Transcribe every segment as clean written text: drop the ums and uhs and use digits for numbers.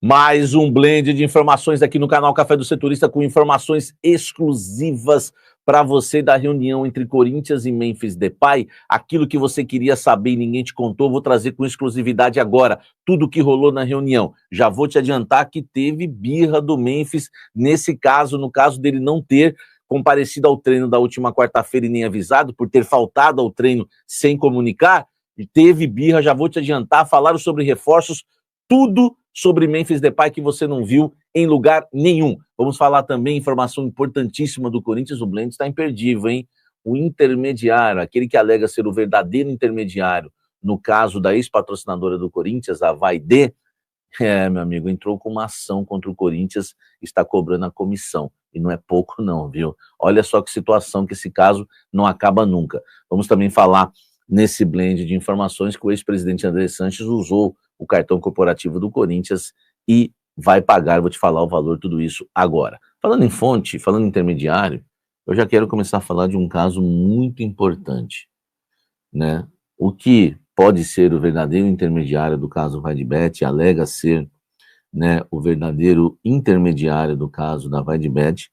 Mais um blend de informações aqui no canal Café do Setorista, com informações exclusivas para você da reunião entre Corinthians e Memphis Depay. Aquilo que você queria saber e ninguém te contou, vou trazer com exclusividade agora. Tudo que rolou na reunião. Já vou te adiantar que teve birra do Memphis nesse caso, no caso dele não ter comparecido ao treino da última quarta-feira e nem avisado, por ter faltado ao treino sem comunicar. Teve birra, já vou te adiantar. Falaram sobre reforços, tudo sobre Memphis Depay que você não viu em lugar nenhum. Vamos falar também, informação importantíssima do Corinthians, o blend está imperdível, hein? O intermediário, aquele que alega ser o verdadeiro intermediário, no caso da ex-patrocinadora do Corinthians, a Vaidê, meu amigo, entrou com uma ação contra o Corinthians, está cobrando a comissão. E não é pouco não, viu? Olha só que situação, que esse caso não acaba nunca. Vamos também falar nesse blend de informações que o ex-presidente André Sanches usou o cartão corporativo do Corinthians e vai pagar. Vou te falar o valor, tudo isso agora. Falando em fonte, falando em intermediário, eu já quero começar a falar de um caso muito importante, né? O que pode ser o verdadeiro intermediário do caso Vaidbet, alega ser, né, o verdadeiro intermediário do caso da Vaidbet,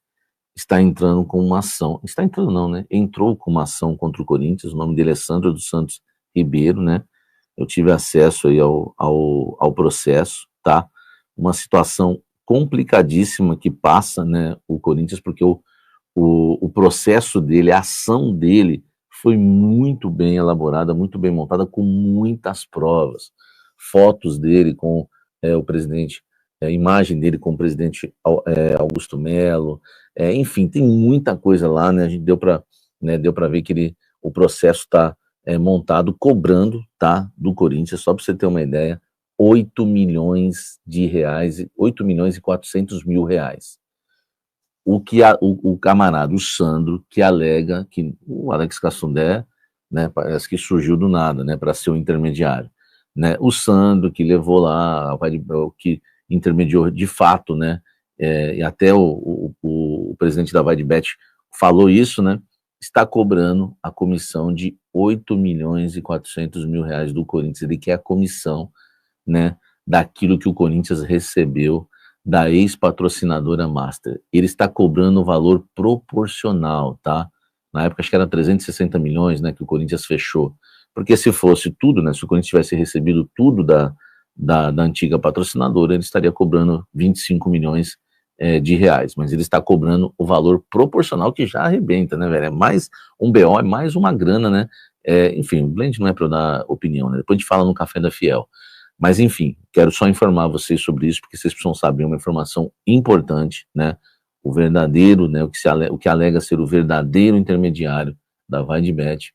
está entrando com uma ação. Está entrando não, né? Entrou com uma ação contra o Corinthians. O nome dele é Sandro dos Santos Ribeiro, né? Eu tive acesso aí ao processo, tá? Uma situação complicadíssima que passa, né, o Corinthians, porque o processo dele, a ação dele foi muito bem elaborada, muito bem montada, com muitas provas. Fotos dele com o presidente, imagem dele com o presidente Augusto Melo, enfim, tem muita coisa lá, né? A gente deu para ver que o processo está montado cobrando, tá, do Corinthians, só para você ter uma ideia, 8 milhões de reais, 8 milhões e 400 mil reais. O camarada, o Sandro, que alega que o Alex Cassundé, né, parece que surgiu do nada, né, para ser o intermediário, né, o Sandro que levou lá, que intermediou de fato, né, e até o presidente da Vaidbet falou isso, né, está cobrando a comissão de 8 milhões e 400 mil reais do Corinthians. Ele quer a comissão, né, daquilo que o Corinthians recebeu da ex-patrocinadora Master. Ele está cobrando o valor proporcional, tá? Na época acho que era 360 milhões, né, que o Corinthians fechou. Porque se fosse tudo, né, se o Corinthians tivesse recebido tudo da antiga patrocinadora, ele estaria cobrando 25 milhões de reais, mas ele está cobrando o valor proporcional, que já arrebenta, né, velho? É mais um BO, é mais uma grana, né? Enfim, o blend não é para eu dar opinião, né? Depois a gente fala no Café da Fiel. Mas, enfim, quero só informar vocês sobre isso, porque vocês precisam saber uma informação importante, né? O verdadeiro, né? O que alega ser o verdadeiro intermediário da Vaidbet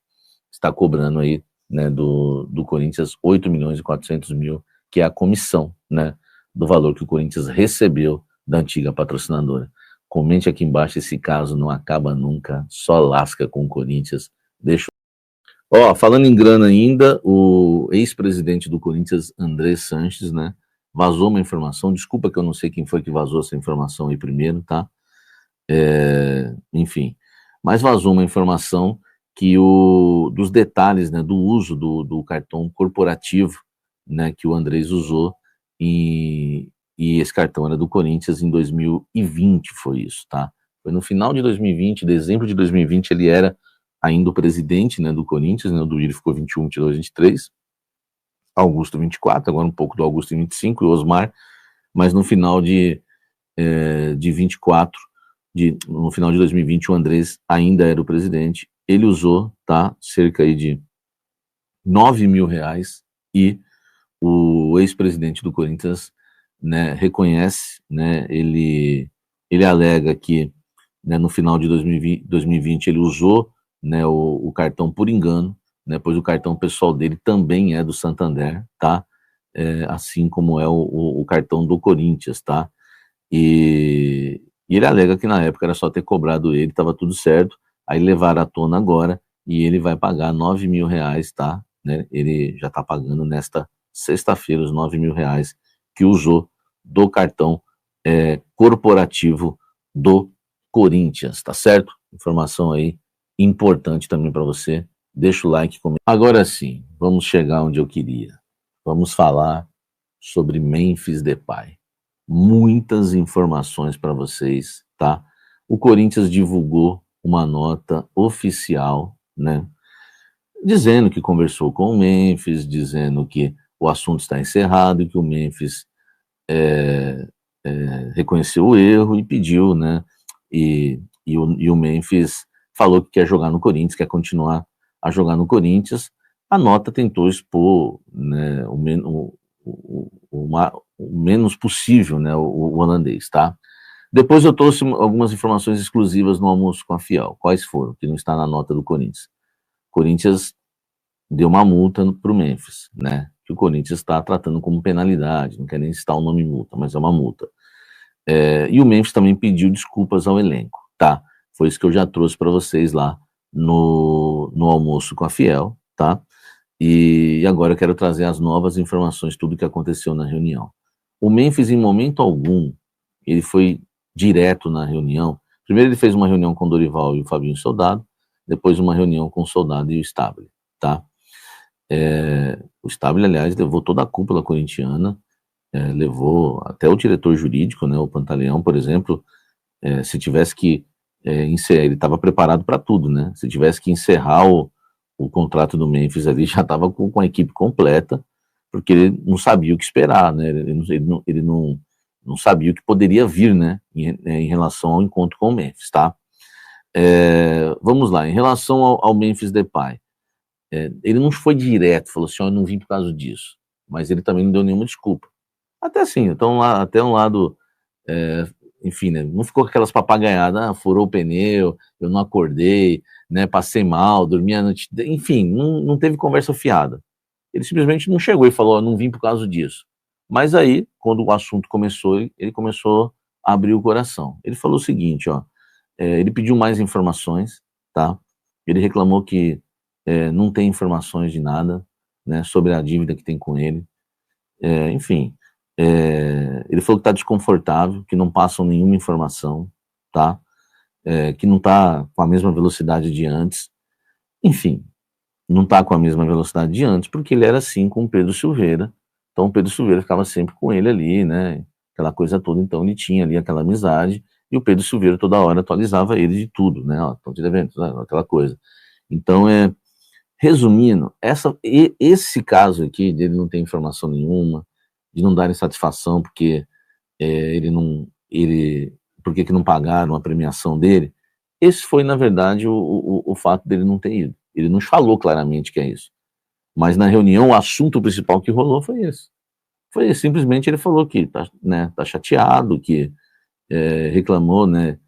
está cobrando aí, né, do Corinthians 8 milhões e 400 mil, que é a comissão, né, do valor que o Corinthians recebeu da antiga patrocinadora. Comente aqui embaixo, esse caso não acaba nunca, só lasca com o Corinthians. Falando em grana ainda, o ex-presidente do Corinthians, André Sanches, né, vazou uma informação, desculpa que eu não sei quem foi que vazou essa informação aí primeiro, tá? Enfim, mas vazou uma informação que dos detalhes, né, do uso do cartão corporativo, né, que o Andrés usou, e esse cartão era do Corinthians em 2020, foi isso, tá? Foi no final de 2020, dezembro de 2020, ele era ainda o presidente, né, do Corinthians, né, o Duílio ficou 21, 22, 23, Augusto 24, agora um pouco do Augusto em 25, e o Osmar, mas no final de 24, no final de 2020, o Andrés ainda era o presidente. Ele usou, tá, cerca aí de 9 mil reais, e o ex-presidente do Corinthians, né, reconhece, né, ele alega que, né, no final de 2020 ele usou, né, o cartão por engano, né, pois o cartão pessoal dele também é do Santander, tá? Assim como é o cartão do Corinthians, tá? E ele alega que na época era só ter cobrado ele, estava tudo certo, aí levaram à tona agora e ele vai pagar 9 mil reais, tá? Né? Ele já está pagando nesta sexta-feira os 9 mil reais que usou do cartão corporativo do Corinthians, tá certo? Informação aí importante também para você. Deixa o like, comenta. Agora sim, vamos chegar onde eu queria. Vamos falar sobre Memphis Depay. muitas informações para vocês, tá? O Corinthians divulgou uma nota oficial, né, dizendo que conversou com o Memphis, dizendo que o assunto está encerrado e que o Memphis reconheceu o erro e pediu, né, e o Memphis falou que quer jogar no Corinthians, quer continuar a jogar no Corinthians. A nota tentou expor, né, o menos possível, né, o holandês, tá? Depois eu trouxe algumas informações exclusivas no almoço com a Fiel. Quais foram? Que não está na nota do Corinthians. O Corinthians deu uma multa para o Memphis, né? Que o Corinthians está tratando como penalidade, não quer nem citar o nome multa, mas é uma multa. E o Memphis também pediu desculpas ao elenco, tá? Foi isso que eu já trouxe para vocês lá no almoço com a Fiel, tá? E agora eu quero trazer as novas informações, tudo o que aconteceu na reunião. O Memphis, em momento algum, ele foi direto na reunião. Primeiro ele fez uma reunião com o Dorival e o Fabinho Soldado, depois uma reunião com o Soldado e o Stabile, tá? O Stabile, aliás, levou toda a cúpula corintiana, levou até o diretor jurídico, né, o Pantaleão, por exemplo, se tivesse que encerrar, ele estava preparado para tudo, né? Se tivesse que encerrar o contrato do Memphis ali, já estava com a equipe completa, porque ele não sabia o que esperar, né? Ele não sabia o que poderia vir, né, em relação ao encontro com o Memphis, tá? Vamos lá, em relação ao Memphis Depay, ele não foi direto, falou assim, eu não vim por causa disso, mas ele também não deu nenhuma desculpa. Até assim, então até um lado, enfim, né, não ficou com aquelas papagaiadas, furou o pneu, eu não acordei, né, passei mal, dormi a noite, enfim, não teve conversa fiada. Ele simplesmente não chegou e falou, não vim por causa disso. Mas aí, quando o assunto começou, ele começou a abrir o coração. Ele falou o seguinte, ó, ele pediu mais informações, tá? Ele reclamou que não tem informações de nada, né, sobre a dívida que tem com ele. Enfim, ele falou que está desconfortável, que não passam nenhuma informação, tá? Que não está com a mesma velocidade de antes. Enfim, não está com a mesma velocidade de antes, porque ele era assim com o Pedro Silveira. Então o Pedro Silveira ficava sempre com ele ali, né? Aquela coisa toda, então ele tinha ali aquela amizade, e o Pedro Silveira toda hora atualizava ele de tudo, né? Ó, estão te devendo, né? Aquela coisa. Então, resumindo, esse caso aqui, dele não ter informação nenhuma, de não darem satisfação porque por que não pagaram a premiação dele, esse foi, na verdade, o fato dele não ter ido. Ele não falou claramente que é isso. Mas na reunião, o assunto principal que rolou foi esse. Simplesmente ele falou que tá chateado, que reclamou, né,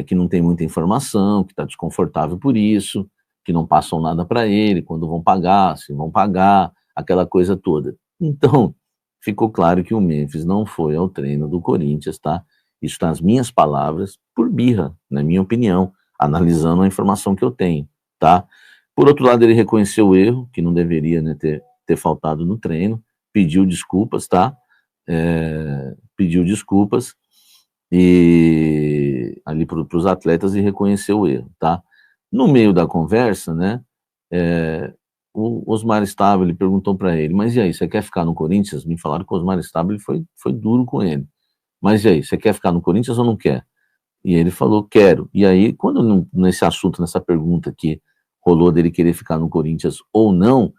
que não tem muita informação, que está desconfortável por isso, que não passam nada para ele, quando vão pagar, se vão pagar, aquela coisa toda. Então, ficou claro que o Memphis não foi ao treino do Corinthians, tá? Isso está nas minhas palavras, por birra, na minha opinião, analisando a informação que eu tenho, tá? Por outro lado, ele reconheceu o erro, que não deveria, né, ter faltado no treino, pediu desculpas, tá? Pediu desculpas ali para os atletas e reconheceu o erro, tá? No meio da conversa, né, o Osmar Stabile perguntou para ele, mas e aí, você quer ficar no Corinthians? Me falaram que o Osmar Stabile foi duro com ele. Mas e aí, você quer ficar no Corinthians ou não quer? E ele falou, quero. E aí, quando nesse assunto, nessa pergunta que rolou dele querer ficar no Corinthians ou não,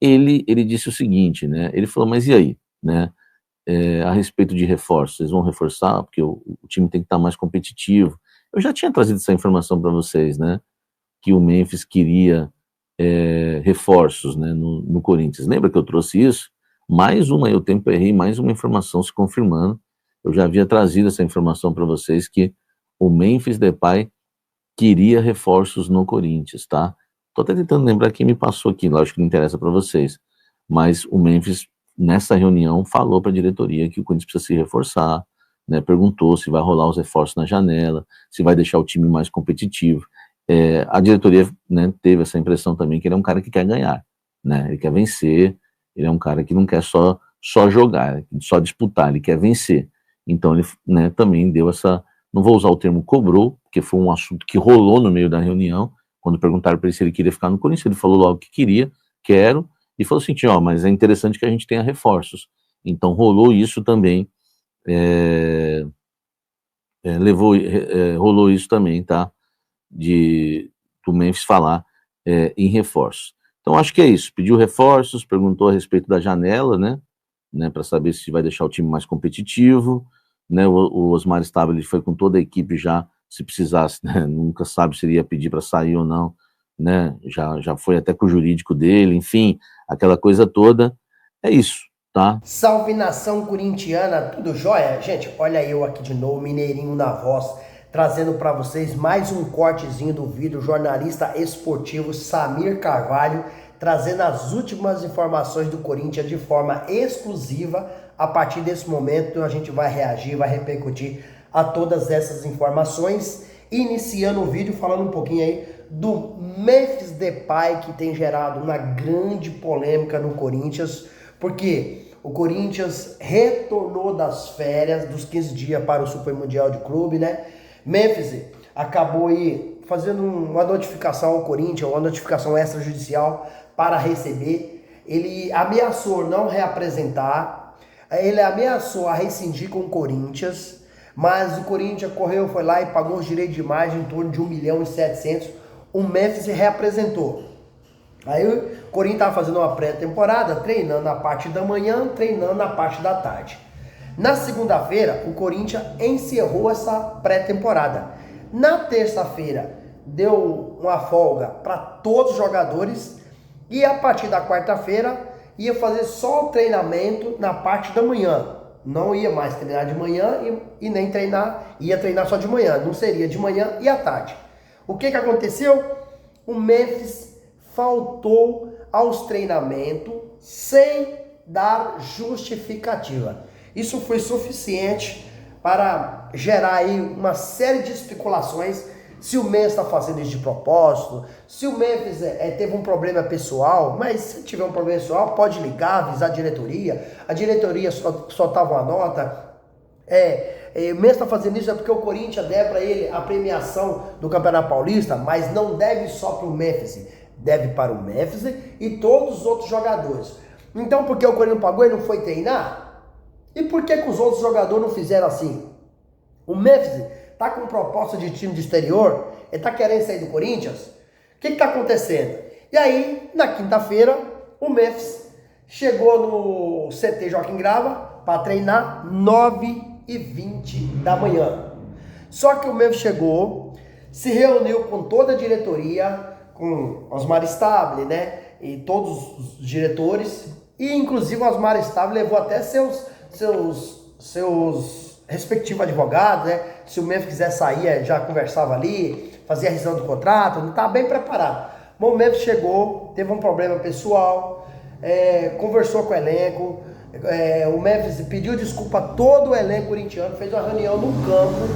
ele disse o seguinte, né, ele falou, mas e aí, né, a respeito de reforços, vocês vão reforçar? Porque o time tem que estar mais competitivo. Eu já tinha trazido essa informação para vocês, né, que o Memphis queria reforços, né, no Corinthians. Lembra que eu trouxe isso? Eu errei mais uma informação se confirmando. Eu já havia trazido essa informação para vocês que o Memphis Depay queria reforços no Corinthians, tá? Tô até tentando lembrar quem me passou aqui, lógico que não interessa para vocês, mas o Memphis, nessa reunião, falou para a diretoria que o Corinthians precisa se reforçar, né? Perguntou se vai rolar os reforços na janela, se vai deixar o time mais competitivo. A diretoria, né, teve essa impressão também que ele é um cara que quer ganhar, né? Ele quer vencer, ele é um cara que não quer só jogar, só disputar, ele quer vencer. Então ele, né, também deu essa, não vou usar o termo cobrou, porque foi um assunto que rolou no meio da reunião, quando perguntaram para ele se ele queria ficar no Corinthians, ele falou logo que queria, quero, e falou assim, mas é interessante que a gente tenha reforços. Então rolou isso também rolou isso também, tá? Do Memphis falar em reforços. Então, acho que é isso. Pediu reforços, perguntou a respeito da janela, né? Para saber se vai deixar o time mais competitivo, né? O Osmar Stabile foi com toda a equipe já, se precisasse, né? Nunca sabe se ele ia pedir para sair ou não, né? Já foi até com o jurídico dele, enfim, aquela coisa toda. É isso, tá? Salve nação corintiana, tudo jóia? Gente, olha eu aqui de novo, Mineirinho na voz, trazendo para vocês mais um cortezinho do vídeo, jornalista esportivo Samir Carvalho, trazendo as últimas informações do Corinthians de forma exclusiva. A partir desse momento a gente vai reagir, vai repercutir a todas essas informações, iniciando o vídeo falando um pouquinho aí do Memphis Depay, que tem gerado uma grande polêmica no Corinthians, porque o Corinthians retornou das férias dos 15 dias para o Super Mundial de Clube, né? Memphis acabou aí fazendo uma notificação ao Corinthians, uma notificação extrajudicial para receber. Ele ameaçou não reapresentar, ele ameaçou a rescindir com o Corinthians, mas o Corinthians foi lá e pagou os direitos de imagem em torno de 1.700.000. O Memphis se reapresentou. Aí o Corinthians estava fazendo uma pré-temporada, treinando na parte da manhã, treinando na parte da tarde. Na segunda-feira, o Corinthians encerrou essa pré-temporada. Na terça-feira, deu uma folga para todos os jogadores e a partir da quarta-feira ia fazer só o treinamento na parte da manhã. Não ia mais treinar de manhã e nem treinar, ia treinar só de manhã, não seria de manhã e à tarde. O que aconteceu? O Memphis faltou aos treinamentos sem dar justificativa. Isso foi suficiente para gerar aí uma série de especulações se o Memphis está fazendo isso de propósito, se o Memphis teve um problema pessoal, mas se tiver um problema pessoal pode ligar, avisar a diretoria só tava uma nota. O Memphis está fazendo isso porque o Corinthians deve para ele a premiação do Campeonato Paulista, mas não deve só para o Memphis, deve para o Memphis e todos os outros jogadores. Então, por que o Corinthians pagou e não foi treinar? E por que os outros jogadores não fizeram assim? O Memphis está com proposta de time de exterior, ele está querendo sair do Corinthians? O que está acontecendo? E aí, na quinta-feira, o Memphis chegou no CT Joaquim Grava para treinar 9h20 da manhã. Só que o Memphis chegou, se reuniu com toda a diretoria, com Osmar Stabile, né? E todos os diretores, e inclusive o Osmar Stabile levou até seus respectivos advogados, né? Se o Memphis quiser sair, já conversava ali, fazia a rescisão do contrato, não estava bem preparado. Bom, o Memphis chegou, teve um problema pessoal, conversou com o elenco, o Memphis pediu desculpa a todo o elenco corintiano, fez uma reunião no campo,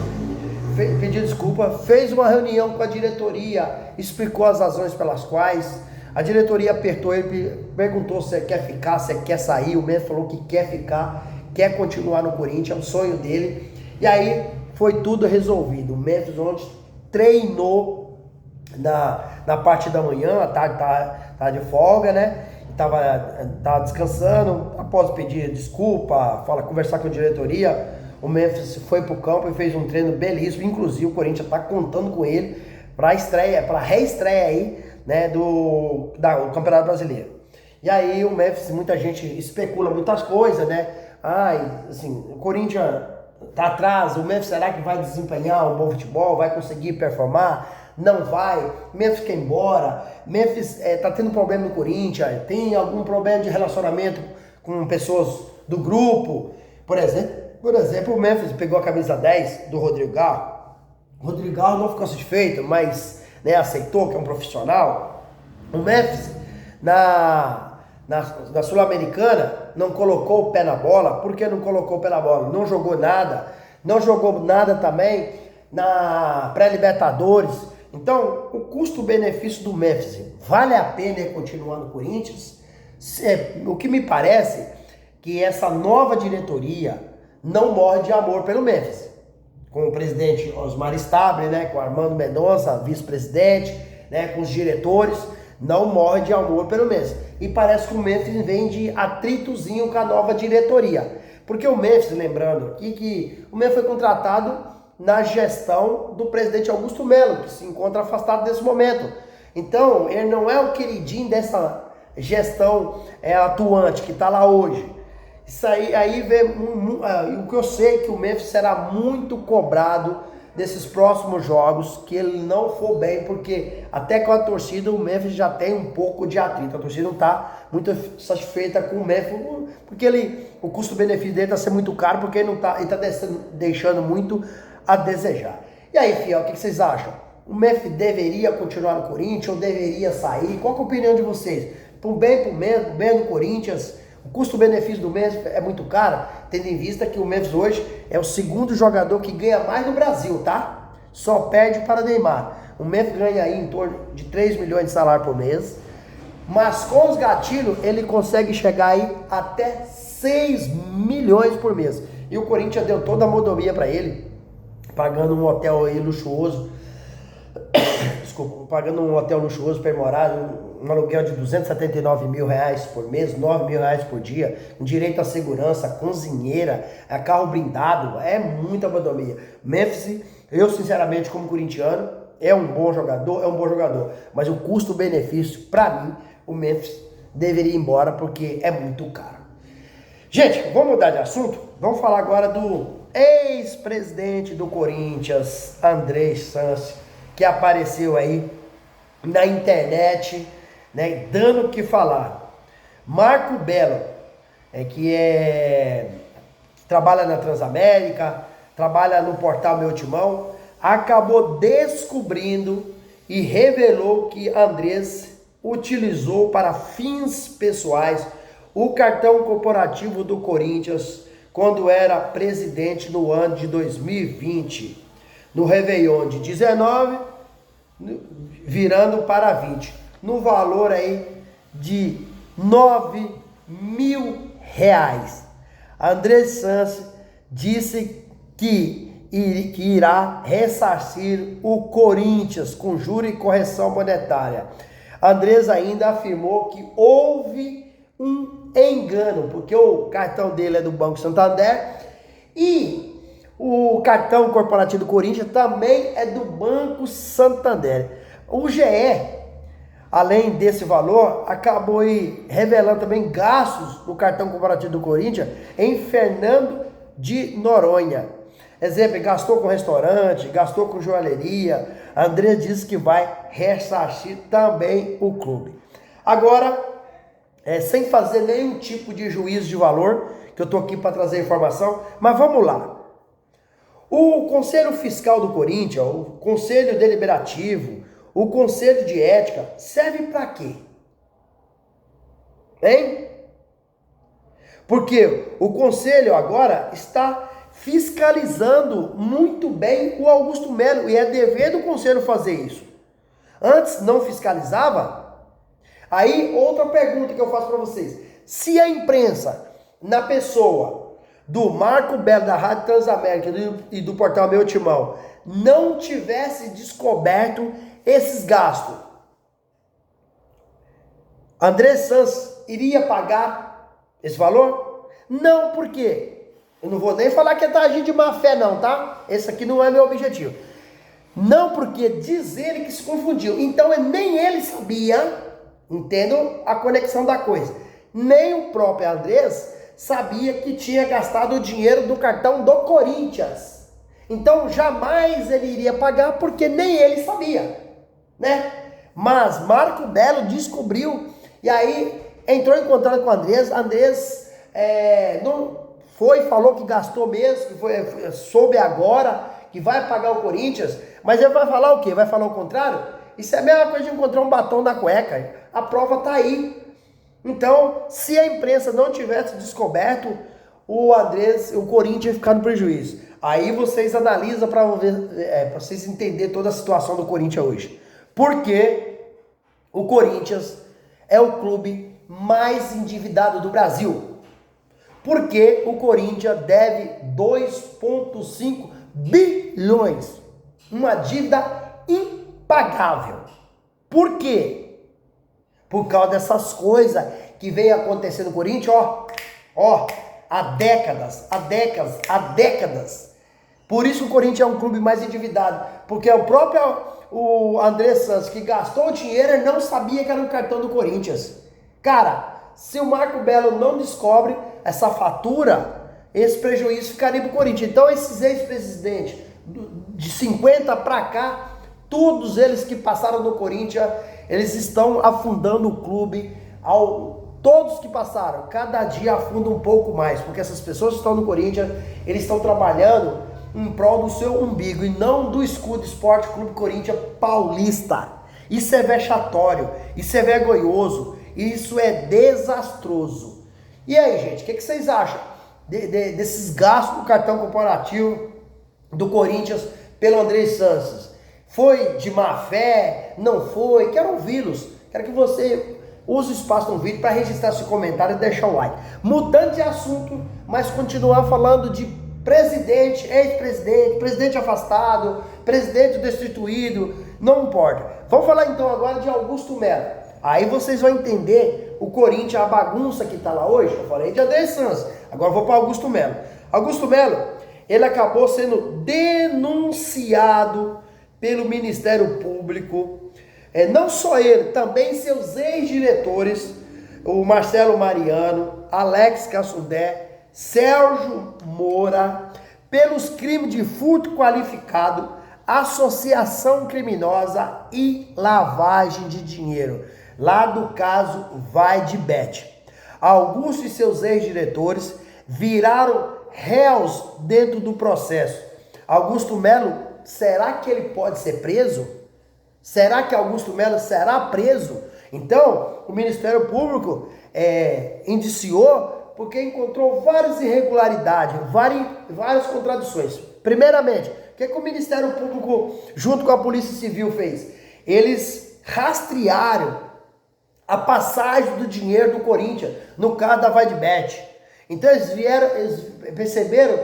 pediu desculpa, fez uma reunião com a diretoria, explicou as razões pelas quais. A diretoria apertou ele, perguntou se quer ficar, se quer sair. O Memphis falou que quer ficar, quer continuar no Corinthians, é o sonho dele. E aí foi tudo resolvido. O Memphis ontem treinou na parte da manhã, a tarde tá de folga, né? Tava descansando. Após pedir desculpa, conversar com a diretoria, o Memphis foi pro campo e fez um treino belíssimo. Inclusive o Corinthians tá contando com ele para reestreia aí, né, do Campeonato Brasileiro. E aí o Memphis, muita gente especula muitas coisas, né? Assim, o Corinthians tá atrás, o Memphis será que vai desempenhar um bom futebol, vai conseguir performar? Não vai, Memphis quer ir embora, Memphis tá tendo problema no Corinthians, tem algum problema de relacionamento com pessoas do grupo. Por exemplo, o Memphis pegou a camisa 10 do Rodrigo Garro. O Rodrigo Garro não ficou satisfeito, mas aceitou que é um profissional. O Memphis, na Sul-Americana, não colocou o pé na bola. Por que não colocou o pé na bola? Não jogou nada também na pré-Libertadores. Então, o custo-benefício do Memphis, vale a pena ele continuar no Corinthians? O que me parece que essa nova diretoria não morre de amor pelo Memphis. Com o presidente Osmar Stabile, né, com o Armando Mendonça, vice-presidente, né, com os diretores, não morre de amor pelo Memphis. E parece que o Memphis vem de atritozinho com a nova diretoria. Porque o Memphis, lembrando aqui que o Memphis foi contratado na gestão do presidente Augusto Melo, que se encontra afastado nesse momento. Então, ele não é o queridinho dessa gestão atuante que está lá hoje. Isso aí vem, o que eu sei é que o Memphis será muito cobrado desses próximos jogos, que ele não for bem, porque até com a torcida o Memphis já tem um pouco de atrito. A torcida não está muito satisfeita com o Memphis, porque o custo-benefício dele está sendo muito caro, porque ele está deixando muito a desejar. E aí, fiel, o que vocês acham? O Memphis deveria continuar no Corinthians ou deveria sair? Qual é a opinião de vocês? Pro bem do Corinthians, o custo-benefício do Memphis é muito caro, tendo em vista que o Memphis hoje é o segundo jogador que ganha mais no Brasil, tá? Só perde para o Neymar. O Memphis ganha aí em torno de 3 milhões de salário por mês, mas com os gatilhos ele consegue chegar aí até 6 milhões por mês. E o Corinthians deu toda a mordomia para ele, pagando um hotel aí luxuoso, pagando um hotel luxuoso para ele morar, um aluguel de 279 mil reais por mês, 9 mil reais por dia, com direito à segurança, cozinheira, carro blindado, é muita mordomia. Memphis, eu sinceramente como corintiano, é um bom jogador, mas o custo-benefício, para mim, o Memphis deveria ir embora porque é muito caro. Gente, vamos mudar de assunto? Vamos falar agora do ex-presidente do Corinthians, Andrés Sanches, que apareceu aí na internet, né, dando o que falar. Marco Belo, que trabalha na Transamérica, trabalha no portal Meu Timão, acabou descobrindo e revelou que Andrés utilizou para fins pessoais o cartão corporativo do Corinthians quando era presidente no ano de 2020. No Réveillon de 19, virando para 20, no valor aí de 9 mil reais. Andrés Sanches disse que irá ressarcir o Corinthians com juros e correção monetária. Andrés ainda afirmou que houve um engano, porque o cartão dele é do Banco Santander e o cartão corporativo do Corinthians também é do Banco Santander. O GE, além desse valor, acabou aí revelando também gastos no cartão corporativo do Corinthians em Fernando de Noronha. Exemplo, gastou com restaurante, gastou com joalheria. Andrés disse que vai ressarcir também o clube. Agora, sem fazer nenhum tipo de juízo de valor, que eu estou aqui para trazer informação, mas vamos lá. O Conselho Fiscal do Corinthians, o Conselho Deliberativo, o Conselho de Ética, serve para quê? Hein? Porque o Conselho agora está fiscalizando muito bem o Augusto Melo e é dever do Conselho fazer isso. Antes não fiscalizava? Aí outra pergunta que eu faço para vocês. Se a imprensa, na pessoa do Marco Belo, da Rádio Transamérica e do portal Meu Timão, não tivesse descoberto esses gastos, Andrés Sanches iria pagar esse valor? Não, por quê? Eu não vou nem falar que tá agindo de má fé não, tá? Esse aqui não é meu objetivo. Não, porque diz ele que se confundiu. Então nem ele sabia, entendeu? A conexão da coisa. Nem o próprio Andrés sabia que tinha gastado o dinheiro do cartão do Corinthians. Então jamais ele iria pagar porque nem ele sabia, né? Mas Marco Belo descobriu e aí entrou em contato com o Andrés. Andrés não falou que gastou mesmo, que soube agora que vai pagar o Corinthians, mas ele vai falar o quê? Vai falar o contrário? Isso é a mesma coisa de encontrar um batom na cueca. A prova tá aí. Então, se a imprensa não tivesse descoberto, o Corinthians ia ficar no prejuízo. Aí vocês analisam para vocês entenderem toda a situação do Corinthians hoje. Porque o Corinthians é o clube mais endividado do Brasil. Porque o Corinthians deve 2,5 bilhões. Uma dívida impagável. Por quê? Por causa dessas coisas que vem acontecendo no Corinthians, há décadas. Por isso o Corinthians é um clube mais endividado, porque o próprio André Santos, que gastou o dinheiro, ele não sabia que era um cartão do Corinthians. Cara, se o Marco Belo não descobre essa fatura, esse prejuízo ficaria para o Corinthians. Então esses ex-presidentes, de 50 para cá, todos eles que passaram no Corinthians, eles estão afundando o clube. Todos que passaram, cada dia afundam um pouco mais, porque essas pessoas que estão no Corinthians, eles estão trabalhando em prol do seu umbigo e não do escudo Esporte Clube Corinthians Paulista. Isso é vexatório, isso é vergonhoso, isso é desastroso. E aí, gente, o que vocês acham desses gastos do cartão corporativo do Corinthians pelo André Santos? Foi de má fé? Não foi? Quero ouvi-los. Quero que você use o espaço no vídeo para registrar seu comentário e deixar o like. Mudando de assunto, mas continuar falando de presidente, ex-presidente, presidente afastado, presidente destituído, não importa. Vamos falar então agora de Augusto Melo. Aí vocês vão entender o Corinthians, a bagunça que está lá hoje. Eu falei de André Santos, agora eu vou para Augusto Melo. Augusto Melo, ele acabou sendo denunciado pelo Ministério Público. Não só ele, também seus ex-diretores, o Marcelo Mariano, Alex Cassundé, Sérgio Moura, pelos crimes de furto qualificado, associação criminosa e lavagem de dinheiro, lá do caso VaideBet. Augusto e seus ex-diretores viraram réus dentro do processo. Augusto Melo, será que ele pode ser preso? Será que Augusto Melo será preso? Então, o Ministério Público indiciou porque encontrou várias irregularidades, várias contradições. Primeiramente, o que o Ministério Público, junto com a Polícia Civil, fez? Eles rastrearam a passagem do dinheiro do Corinthians, no caso da VaideBet. Então, eles perceberam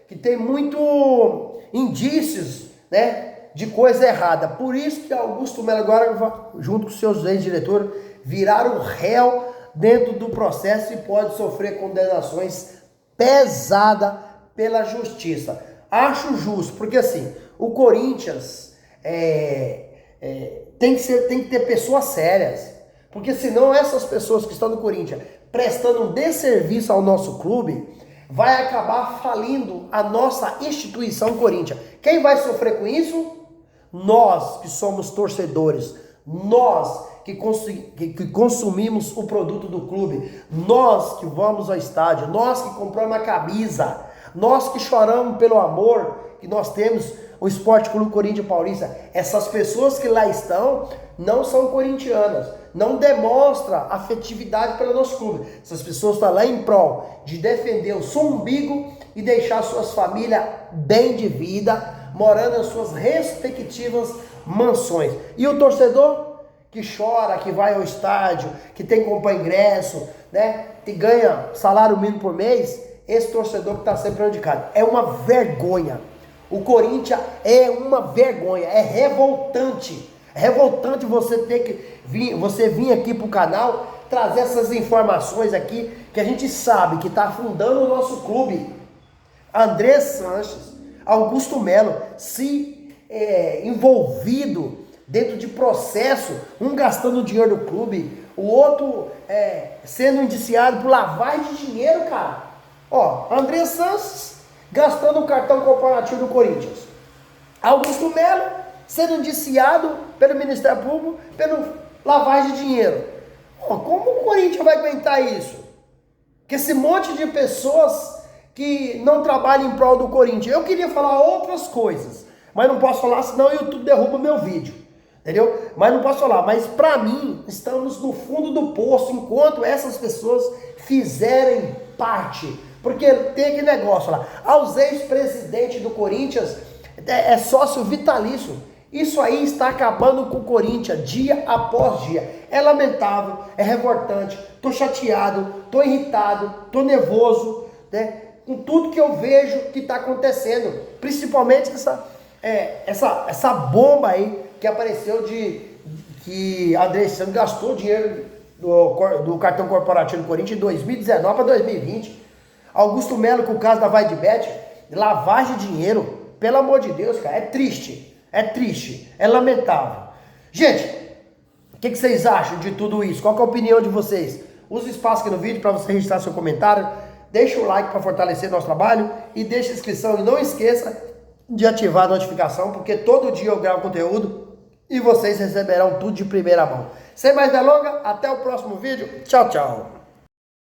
que tem muito indícios, né, de coisa errada. Por isso que Augusto Melo agora, junto com seus ex-diretores, viraram réu dentro do processo e pode sofrer condenações pesadas pela justiça. Acho justo, porque assim, o Corinthians tem que ter pessoas sérias, porque senão essas pessoas que estão no Corinthians prestando um desserviço ao nosso clube, vai acabar falindo a nossa instituição Corinthians. Quem vai sofrer com isso? Nós que somos torcedores, nós que consumimos o produto do clube, nós que vamos ao estádio, nós que compramos a camisa, nós que choramos pelo amor que nós temos o Esporte Clube Corinthians Paulista. Essas pessoas que lá estão não são corintianas, não demonstram afetividade pelo nosso clube. Essas pessoas estão lá em prol de defender o seu umbigo e deixar suas famílias bem de vida, morando nas suas respectivas mansões. E o torcedor que chora, que vai ao estádio, que tem que comprar ingresso, né, que ganha salário mínimo por mês, esse torcedor que está sempre prejudicado. É uma vergonha. O Corinthians é uma vergonha, é revoltante. É revoltante você ter que vir aqui para o canal trazer essas informações aqui que a gente sabe que está afundando o nosso clube. André Sanches, Augusto Melo se envolvido dentro de processo, um gastando o dinheiro do clube, o outro sendo indiciado por lavagem de dinheiro, cara. Ó, André Sanches gastando o cartão corporativo do Corinthians. Augusto Melo sendo indiciado pelo Ministério Público pelo lavagem de dinheiro. Ó, como o Corinthians vai aguentar isso? Que esse monte de pessoas que não trabalham em prol do Corinthians. Eu queria falar outras coisas, mas não posso falar, senão o YouTube derruba meu vídeo. Entendeu? Mas não posso falar. Mas para mim, estamos no fundo do poço enquanto essas pessoas fizerem parte. Porque tem aquele negócio lá. Aos ex-presidentes do Corinthians é sócio vitalício. Isso aí está acabando com o Corinthians dia após dia. É lamentável, é revoltante. Tô chateado, tô irritado, tô nervoso, né? Com tudo que eu vejo que está acontecendo. Principalmente essa bomba aí que apareceu que André Santos gastou dinheiro do cartão corporativo do Corinthians de 2019 para 2020. Augusto Melo, com o caso da VaideBet, lavagem de dinheiro, Pelo amor de Deus, cara, é triste, é lamentável. Gente, o que vocês acham de tudo isso? Qual que é a opinião de vocês? Use o espaço aqui no vídeo para você registrar seu comentário, deixa o like para fortalecer nosso trabalho e deixa a inscrição e não esqueça de ativar a notificação, porque todo dia eu gravo conteúdo e vocês receberão tudo de primeira mão. Sem mais delongas, até o próximo vídeo. Tchau, tchau.